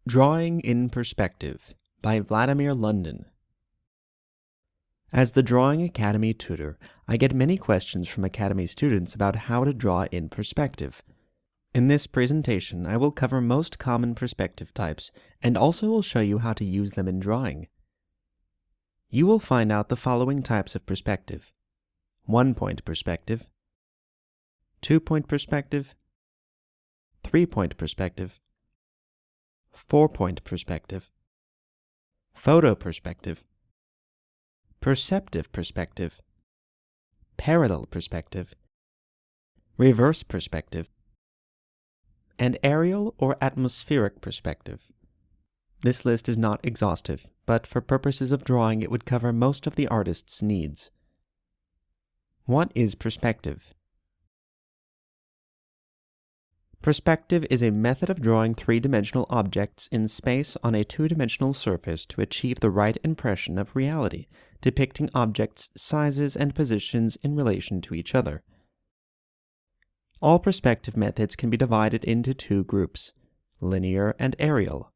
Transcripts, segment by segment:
Drawing in Perspective by Vladimir London. As the Drawing Academy tutor, I get many questions from Academy students about how to draw in perspective. In this presentation, I will cover most common perspective types and also will show you how to use them in drawing. You will find out the following types of perspective: 1-point perspective, 2-point perspective, 3-point perspective, 4-point perspective, photo perspective, perceptive perspective, parallel perspective, reverse perspective, and aerial or atmospheric perspective. This list is not exhaustive, but for purposes of drawing it would cover most of the artist's needs. What is perspective? Perspective is a method of drawing three-dimensional objects in space on a two-dimensional surface to achieve the right impression of reality, depicting objects' sizes and positions in relation to each other. All perspective methods can be divided into two groups: linear and aerial.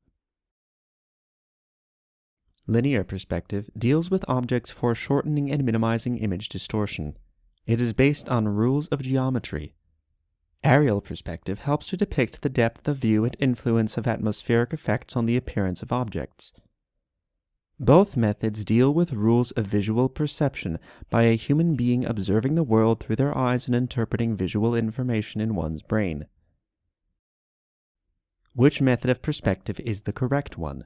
Linear perspective deals with objects foreshortening and minimizing image distortion. It is based on rules of geometry. Aerial perspective helps to depict the depth of view and influence of atmospheric effects on the appearance of objects. Both methods deal with rules of visual perception by a human being observing the world through their eyes and interpreting visual information in one's brain. Which method of perspective is the correct one?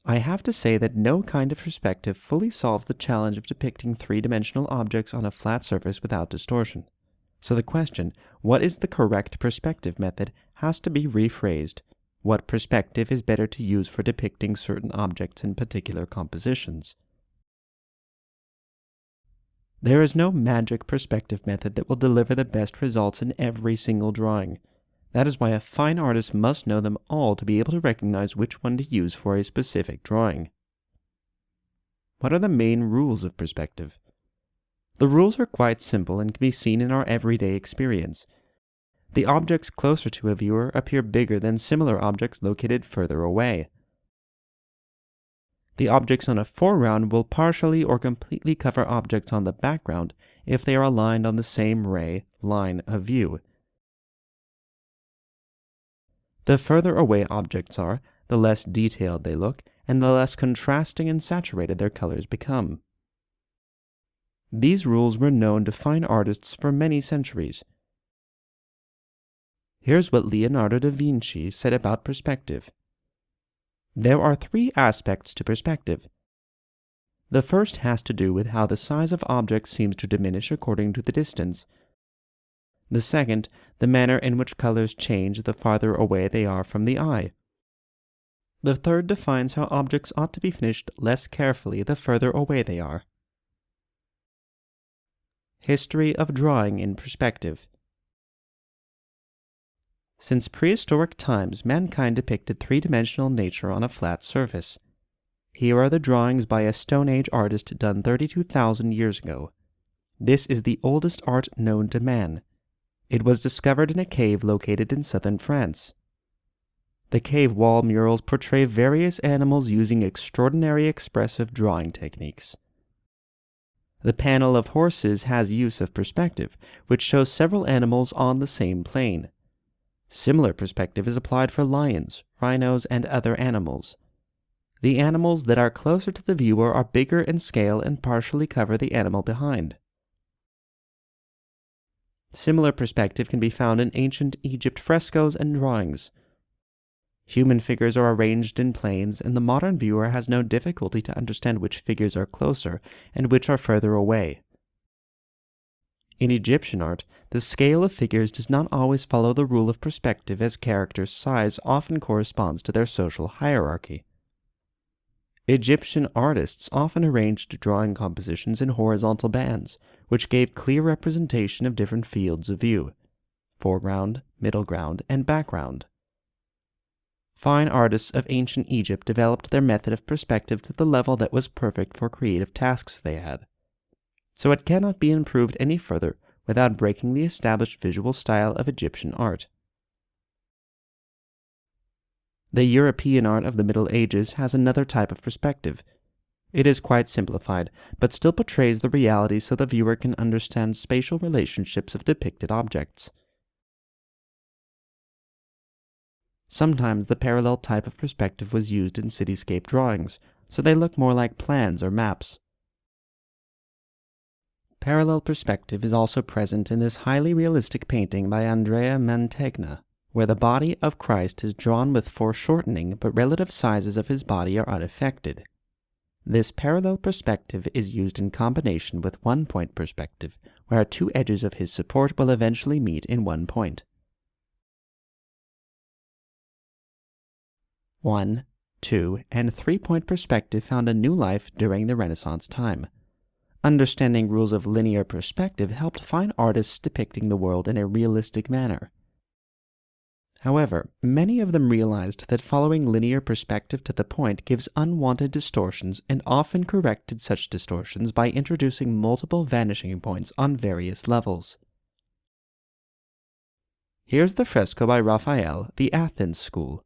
I have to say that no kind of perspective fully solves the challenge of depicting three-dimensional objects on a flat surface without distortion. So the question, what is the correct perspective method, has to be rephrased. What perspective is better to use for depicting certain objects in particular compositions? There is no magic perspective method that will deliver the best results in every single drawing. That is why a fine artist must know them all to be able to recognize which one to use for a specific drawing. What are the main rules of perspective? The rules are quite simple and can be seen in our everyday experience. The objects closer to a viewer appear bigger than similar objects located further away. The objects on a foreground will partially or completely cover objects on the background if they are aligned on the same line of view. The further away objects are, the less detailed they look, and the less contrasting and saturated their colors become. These rules were known to fine artists for many centuries. Here's what Leonardo da Vinci said about perspective. There are three aspects to perspective. The first has to do with how the size of objects seems to diminish according to the distance. The second, the manner in which colors change the farther away they are from the eye. The third defines how objects ought to be finished less carefully the further away they are. History of drawing in perspective. Since prehistoric times, mankind depicted three-dimensional nature on a flat surface. Here are the drawings by a Stone Age artist done 32,000 years ago. This is the oldest art known to man. It was discovered in a cave located in southern France. The cave wall murals portray various animals using extraordinary expressive drawing techniques. The panel of horses has use of perspective, which shows several animals on the same plane. Similar perspective is applied for lions, rhinos, and other animals. The animals that are closer to the viewer are bigger in scale and partially cover the animal behind. Similar perspective can be found in ancient Egypt frescoes and drawings. Human figures are arranged in planes, and the modern viewer has no difficulty to understand which figures are closer and which are further away. In Egyptian art, the scale of figures does not always follow the rule of perspective, as characters' size often corresponds to their social hierarchy. Egyptian artists often arranged drawing compositions in horizontal bands, which gave clear representation of different fields of view: foreground, middle ground, and background. Fine artists of ancient Egypt developed their method of perspective to the level that was perfect for creative tasks they had. So it cannot be improved any further without breaking the established visual style of Egyptian art. The European art of the Middle Ages has another type of perspective. It is quite simplified, but still portrays the reality so the viewer can understand spatial relationships of depicted objects. Sometimes the parallel type of perspective was used in cityscape drawings, so they look more like plans or maps. Parallel perspective is also present in this highly realistic painting by Andrea Mantegna, where the body of Christ is drawn with foreshortening but relative sizes of his body are unaffected. This parallel perspective is used in combination with one-point perspective, where two edges of his support will eventually meet in one point. 1, 2, and 3-point perspective found a new life during the Renaissance time. Understanding rules of linear perspective helped fine artists depicting the world in a realistic manner. However, many of them realized that following linear perspective to the point gives unwanted distortions and often corrected such distortions by introducing multiple vanishing points on various levels. Here's the fresco by Raphael, the Athens School.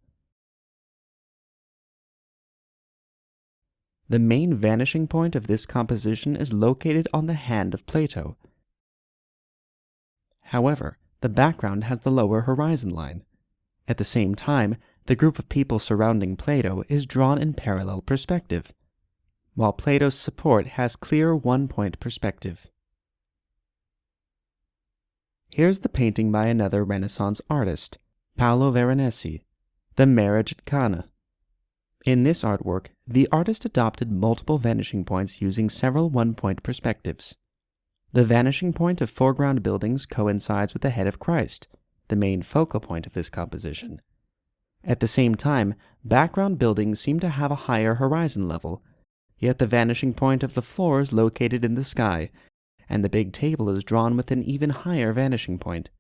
The main vanishing point of this composition is located on the hand of Plato. However, the background has the lower horizon line. At the same time, the group of people surrounding Plato is drawn in parallel perspective, while Plato's support has clear one-point perspective. Here's the painting by another Renaissance artist, Paolo Veronese, The Marriage at Cana. In this artwork, the artist adopted multiple vanishing points using several one-point perspectives. The vanishing point of foreground buildings coincides with the head of Christ, the main focal point of this composition. At the same time, background buildings seem to have a higher horizon level, yet the vanishing point of the floor is located in the sky, and the big table is drawn with an even higher vanishing point.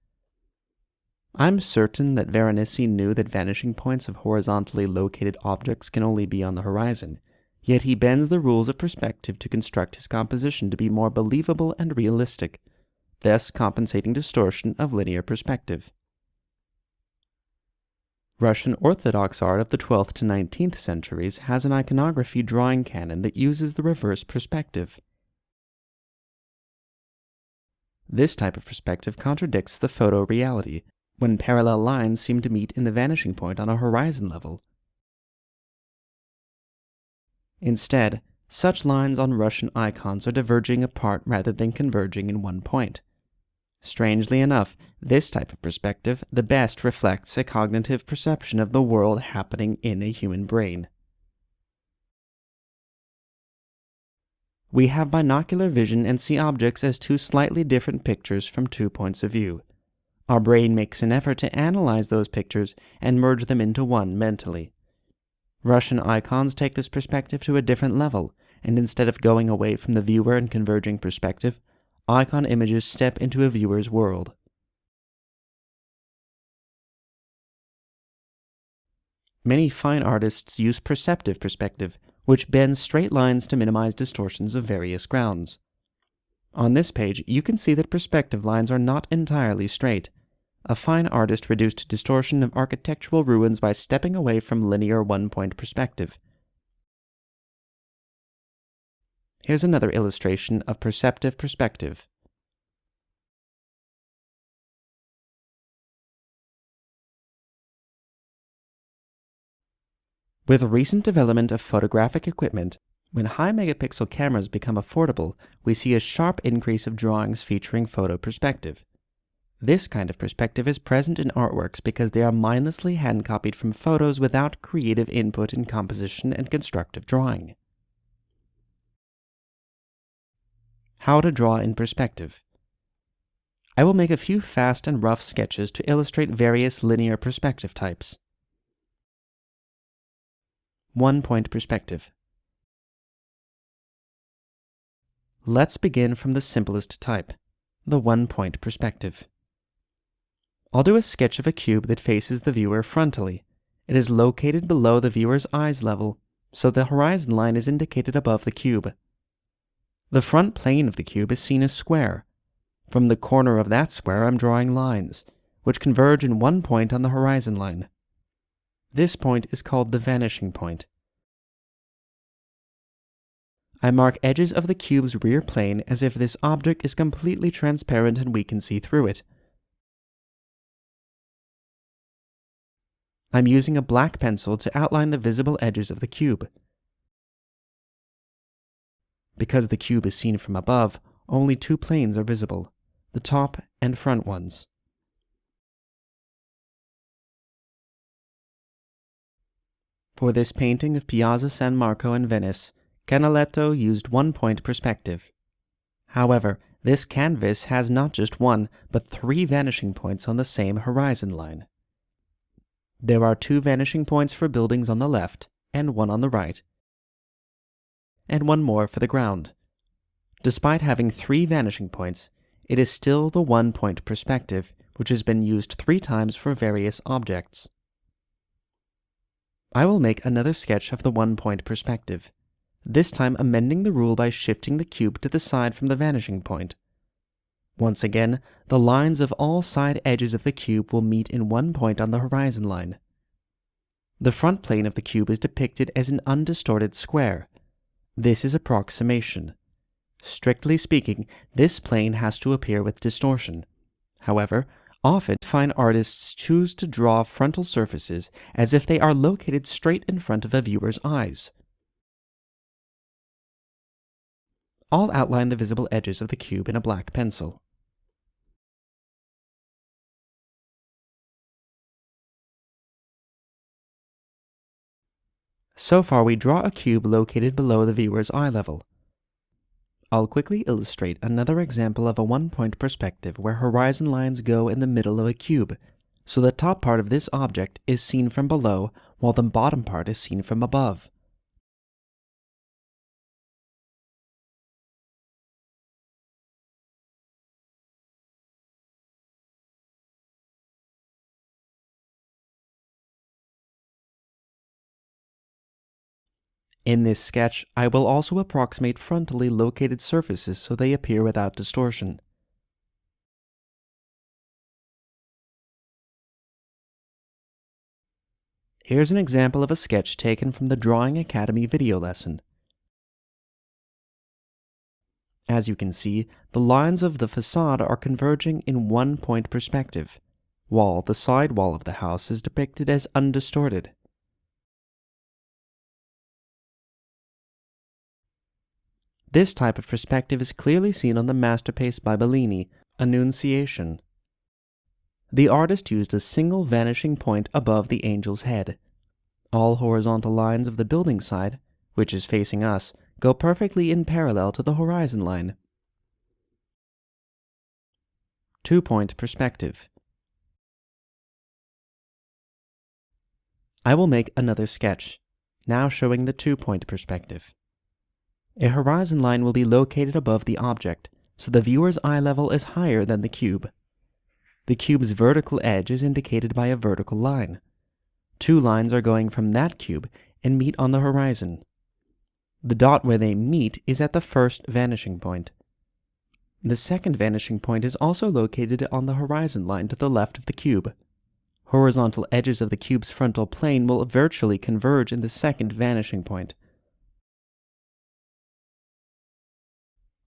I'm certain that Veronese knew that vanishing points of horizontally located objects can only be on the horizon, yet he bends the rules of perspective to construct his composition to be more believable and realistic, thus compensating distortion of linear perspective. Russian Orthodox art of the 12th to 19th centuries has an iconography drawing canon that uses the reverse perspective. This type of perspective contradicts the photoreality, when parallel lines seem to meet in the vanishing point on a horizon level. Instead, such lines on Russian icons are diverging apart rather than converging in one point. Strangely enough, this type of perspective the best reflects a cognitive perception of the world happening in a human brain. We have binocular vision and see objects as two slightly different pictures from two points of view. Our brain makes an effort to analyze those pictures and merge them into one mentally. Russian icons take this perspective to a different level, and instead of going away from the viewer and converging perspective, icon images step into a viewer's world. Many fine artists use perceptive perspective, which bends straight lines to minimize distortions of various grounds. On this page, you can see that perspective lines are not entirely straight. A fine artist reduced distortion of architectural ruins by stepping away from linear one-point perspective. Here's another illustration of perceptive perspective. With recent development of photographic equipment, when high megapixel cameras become affordable, we see a sharp increase of drawings featuring photo perspective. This kind of perspective is present in artworks because they are mindlessly hand-copied from photos without creative input in composition and constructive drawing. How to draw in perspective. I will make a few fast and rough sketches to illustrate various linear perspective types. One-point perspective. Let's begin from the simplest type, the one-point perspective. I'll do a sketch of a cube that faces the viewer frontally. It is located below the viewer's eyes level, so the horizon line is indicated above the cube. The front plane of the cube is seen as square. From the corner of that square I'm drawing lines, which converge in one point on the horizon line. This point is called the vanishing point. I mark edges of the cube's rear plane as if this object is completely transparent and we can see through it. I'm using a black pencil to outline the visible edges of the cube. Because the cube is seen from above, only two planes are visible, the top and front ones. For this painting of Piazza San Marco in Venice, Canaletto used one-point perspective. However, this canvas has not just one, but three vanishing points on the same horizon line. There are two vanishing points for buildings on the left, and one on the right, and one more for the ground. Despite having three vanishing points, it is still the one-point perspective, which has been used 3 times for various objects. I will make another sketch of the one-point perspective, this time amending the rule by shifting the cube to the side from the vanishing point. Once again, the lines of all side edges of the cube will meet in one point on the horizon line. The front plane of the cube is depicted as an undistorted square. This is approximation. Strictly speaking, this plane has to appear with distortion. However, often fine artists choose to draw frontal surfaces as if they are located straight in front of a viewer's eyes. I'll outline the visible edges of the cube in a black pencil. So far we draw a cube located below the viewer's eye level. I'll quickly illustrate another example of a one-point perspective where horizon lines go in the middle of a cube, so the top part of this object is seen from below while the bottom part is seen from above. In this sketch, I will also approximate frontally located surfaces so they appear without distortion. Here's an example of a sketch taken from the Drawing Academy video lesson. As you can see, the lines of the facade are converging in one-point perspective, while the side wall of the house is depicted as undistorted. This type of perspective is clearly seen on the masterpiece by Bellini, Annunciation. The artist used a single vanishing point above the angel's head. All horizontal lines of the building side, which is facing us, go perfectly in parallel to the horizon line. Two-point perspective. I will make another sketch, now showing the two-point perspective. A horizon line will be located above the object, so the viewer's eye level is higher than the cube. The cube's vertical edge is indicated by a vertical line. 2 lines are going from that cube and meet on the horizon. The dot where they meet is at the first vanishing point. The second vanishing point is also located on the horizon line to the left of the cube. Horizontal edges of the cube's frontal plane will virtually converge in the second vanishing point.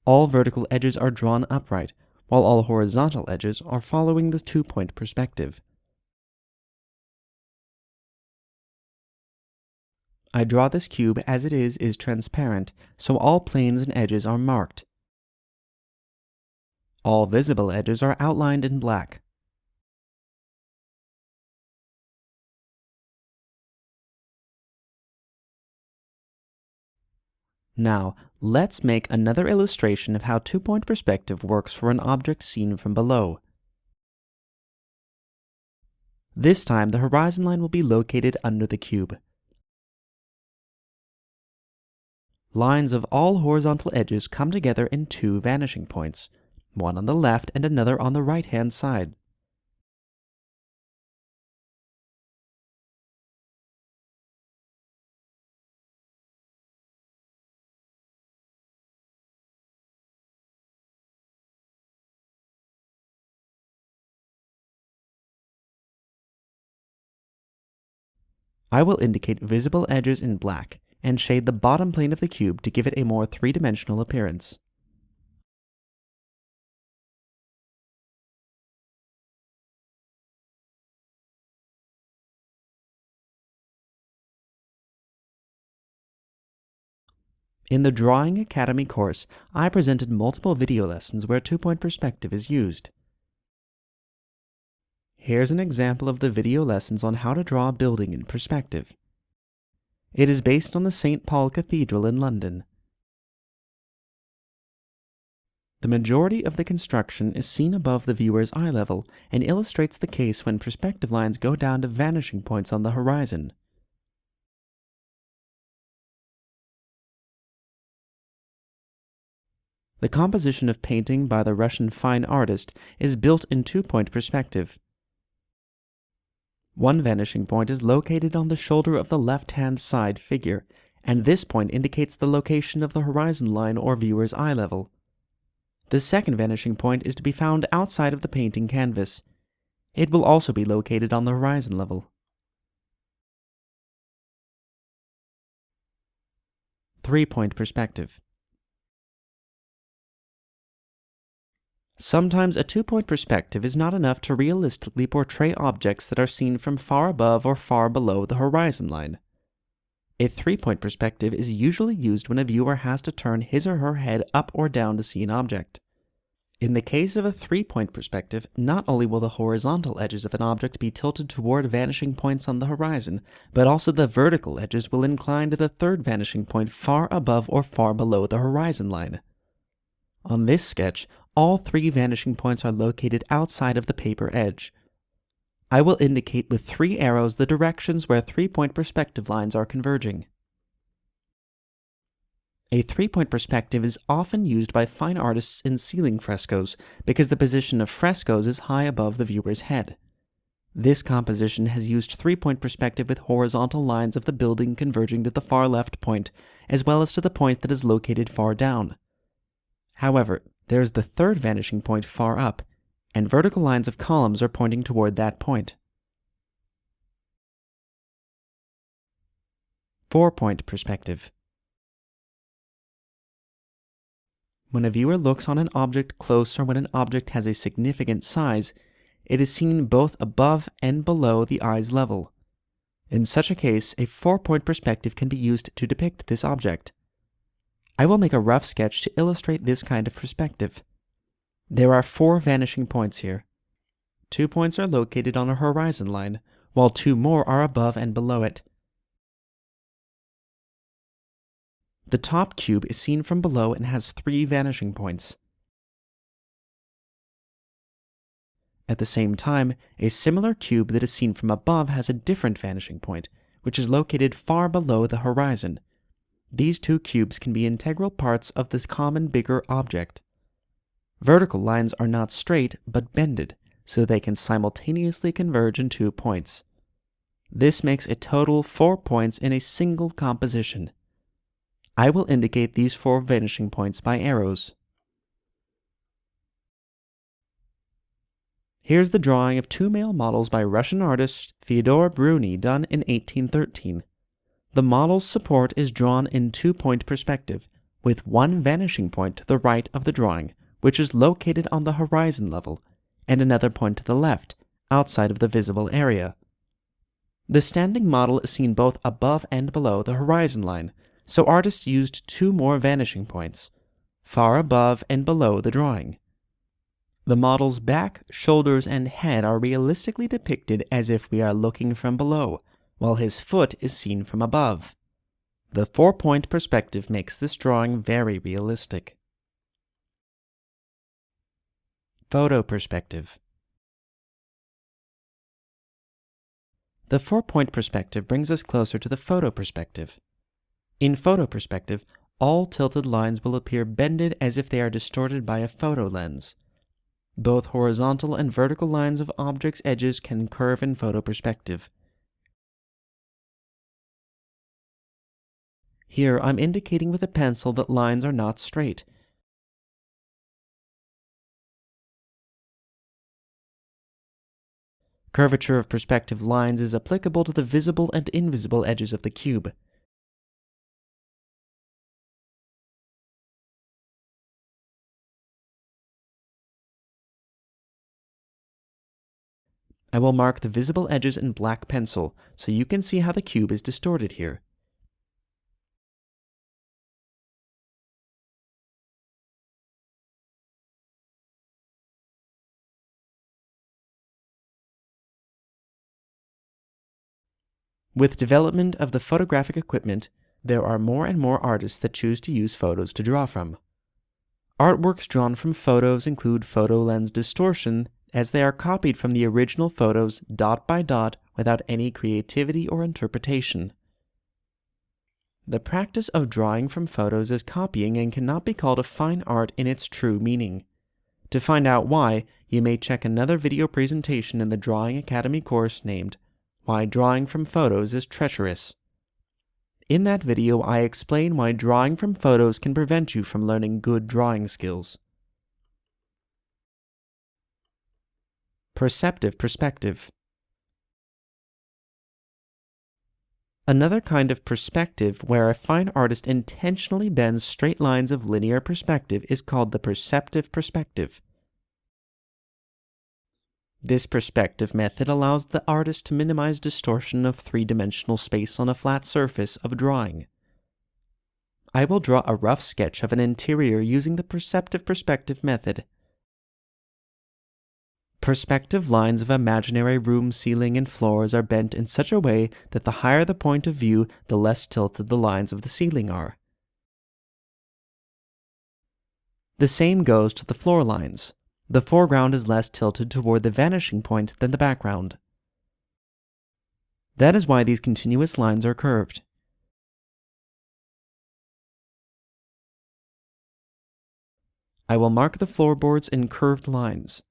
All vertical edges are drawn upright, while all horizontal edges are following the two-point perspective. I draw this cube as it is transparent, so all planes and edges are marked. All visible edges are outlined in black. Now, let's make another illustration of how two-point perspective works for an object seen from below. This time, the horizon line will be located under the cube. Lines of all horizontal edges come together in 2 vanishing points, one on the left and another on the right-hand side. I will indicate visible edges in black and shade the bottom plane of the cube to give it a more three-dimensional appearance. In the Drawing Academy course, I presented multiple video lessons where two-point perspective is used. Here's an example of the video lessons on how to draw a building in perspective. It is based on the St. Paul Cathedral in London. The majority of the construction is seen above the viewer's eye level and illustrates the case when perspective lines go down to vanishing points on the horizon. The composition of painting by the Russian fine artist is built in two-point perspective. One vanishing point is located on the shoulder of the left-hand side figure, and this point indicates the location of the horizon line or viewer's eye level. The second vanishing point is to be found outside of the painting canvas. It will also be located on the horizon level. Three-point perspective. Sometimes a two-point perspective is not enough to realistically portray objects that are seen from far above or far below the horizon line. A three-point perspective is usually used when a viewer has to turn his or her head up or down to see an object. In the case of a three-point perspective, not only will the horizontal edges of an object be tilted toward vanishing points on the horizon, but also the vertical edges will incline to the third vanishing point far above or far below the horizon line. On this sketch, all three vanishing points are located outside of the paper edge. I will indicate with three arrows the directions where three-point perspective lines are converging. A three-point perspective is often used by fine artists in ceiling frescoes because the position of frescoes is high above the viewer's head. This composition has used three-point perspective with horizontal lines of the building converging to the far left point, as well as to the point that is located far down. However, there is the third vanishing point far up, and vertical lines of columns are pointing toward that point. Four-point perspective. When a viewer looks on an object close or when an object has a significant size, it is seen both above and below the eye's level. In such a case, a four-point perspective can be used to depict this object. I will make a rough sketch to illustrate this kind of perspective. There are four vanishing points here. 2 points are located on a horizon line, while 2 more are above and below it. The top cube is seen from below and has 3 vanishing points. At the same time, a similar cube that is seen from above has a different vanishing point, which is located far below the horizon. These 2 cubes can be integral parts of this common bigger object. Vertical lines are not straight, but bended, so they can simultaneously converge in 2 points. This makes a total 4 points in a single composition. I will indicate these 4 vanishing points by arrows. Here's the drawing of 2 male models by Russian artist Fyodor Bruni done in 1813. The model's support is drawn in 2-point perspective, with 1 vanishing point to the right of the drawing, which is located on the horizon level, and another point to the left, outside of the visible area. The standing model is seen both above and below the horizon line, so artists used 2 more vanishing points, far above and below the drawing. The model's back, shoulders, and head are realistically depicted as if we are looking from below, while his foot is seen from above. The 4-point perspective makes this drawing very realistic. Photo perspective. The 4-point perspective brings us closer to the photo perspective. In photo perspective, all tilted lines will appear bended as if they are distorted by a photo lens. Both horizontal and vertical lines of objects' edges can curve in photo perspective. Here I'm indicating with a pencil that lines are not straight. Curvature of perspective lines is applicable to the visible and invisible edges of the cube. I will mark the visible edges in black pencil so you can see how the cube is distorted here. With development of the photographic equipment, there are more and more artists that choose to use photos to draw from. Artworks drawn from photos include photo lens distortion, as they are copied from the original photos dot by dot without any creativity or interpretation. The practice of drawing from photos is copying and cannot be called a fine art in its true meaning. To find out why, you may check another video presentation in the Drawing Academy course named Why Drawing from Photos is Treacherous. In that video, I explain why drawing from photos can prevent you from learning good drawing skills. Perceptive perspective. Another kind of perspective where a fine artist intentionally bends straight lines of linear perspective is called the perceptive perspective. This perspective method allows the artist to minimize distortion of three-dimensional space on a flat surface of a drawing. I will draw a rough sketch of an interior using the perceptive perspective method. Perspective lines of imaginary room ceiling and floors are bent in such a way that the higher the point of view, the less tilted the lines of the ceiling are. The same goes to the floor lines. The foreground is less tilted toward the vanishing point than the background. That is why these continuous lines are curved. I will mark the floorboards in curved lines.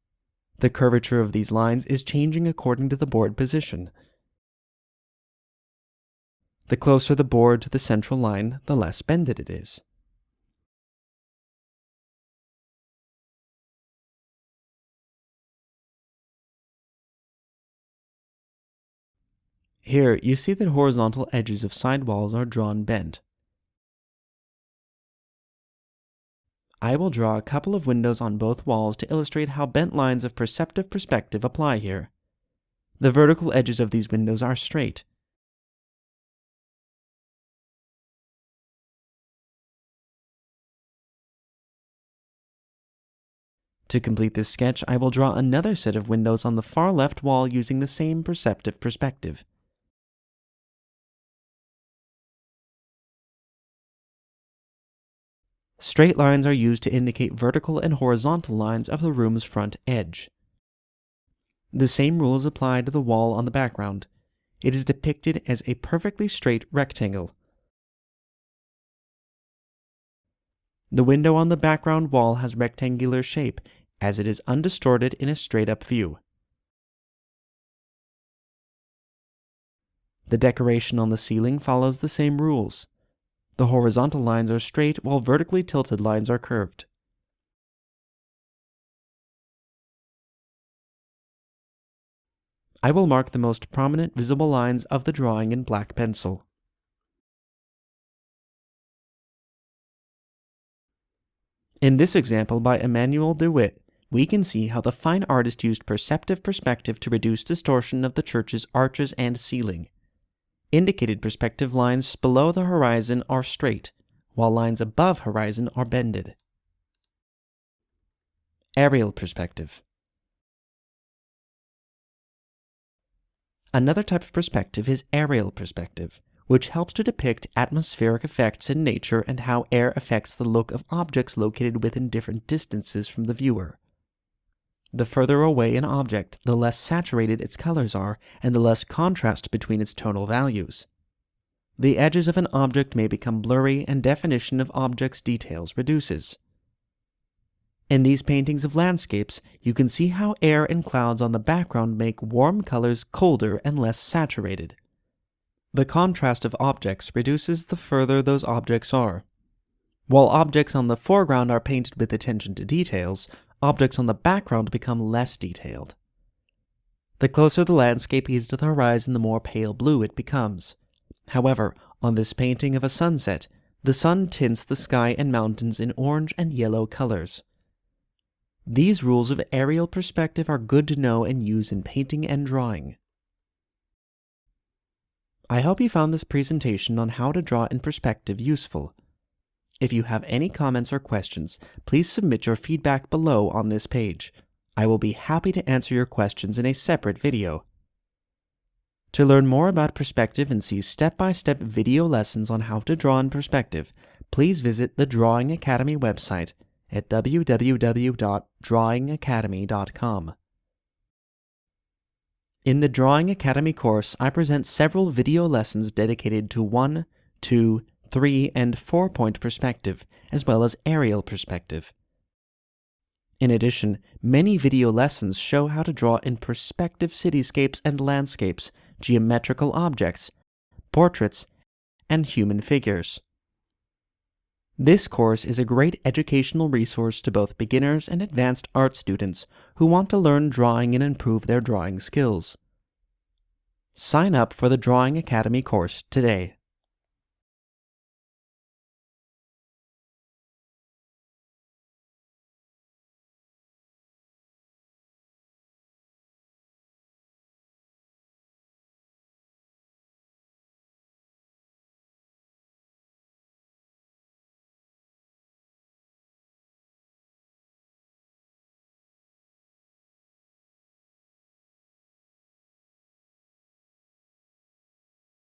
The curvature of these lines is changing according to the board position. The closer the board to the central line, the less bended it is. Here, you see that horizontal edges of side walls are drawn bent. I will draw a couple of windows on both walls to illustrate how bent lines of perceptive perspective apply here. The vertical edges of these windows are straight. To complete this sketch, I will draw another set of windows on the far left wall using the same perceptive perspective. Straight lines are used to indicate vertical and horizontal lines of the room's front edge. The same rules apply to the wall on the background. It is depicted as a perfectly straight rectangle. The window on the background wall has rectangular shape, as it is undistorted in a straight-up view. The decoration on the ceiling follows the same rules. The horizontal lines are straight while vertically tilted lines are curved. I will mark the most prominent visible lines of the drawing in black pencil. In this example by Emmanuel DeWitt, we can see how the fine artist used perceptive perspective to reduce distortion of the church's arches and ceiling. Indicated perspective lines below the horizon are straight, while lines above horizon are bended. Aerial perspective. Another type of perspective is aerial perspective, which helps to depict atmospheric effects in nature and how air affects the look of objects located within different distances from the viewer. The further away an object, the less saturated its colors are, and the less contrast between its tonal values. The edges of an object may become blurry, and definition of objects' details reduces. In these paintings of landscapes, you can see how air and clouds on the background make warm colors colder and less saturated. The contrast of objects reduces the further those objects are. While objects on the foreground are painted with attention to details, objects on the background become less detailed. The closer the landscape is to the horizon, the more pale blue it becomes. However, on this painting of a sunset, the sun tints the sky and mountains in orange and yellow colors. These rules of aerial perspective are good to know and use in painting and drawing. I hope you found this presentation on how to draw in perspective useful. If you have any comments or questions, please submit your feedback below on this page. I will be happy to answer your questions in a separate video. To learn more about perspective and see step-by-step video lessons on how to draw in perspective, please visit the Drawing Academy website at www.drawingacademy.com. In the Drawing Academy course, I present several video lessons dedicated to 1, 2, 3, and 4-point perspective, as well as aerial perspective. In addition, many video lessons show how to draw in perspective cityscapes and landscapes, geometrical objects, portraits, and human figures. This course is a great educational resource to both beginners and advanced art students who want to learn drawing and improve their drawing skills. Sign up for the Drawing Academy course today.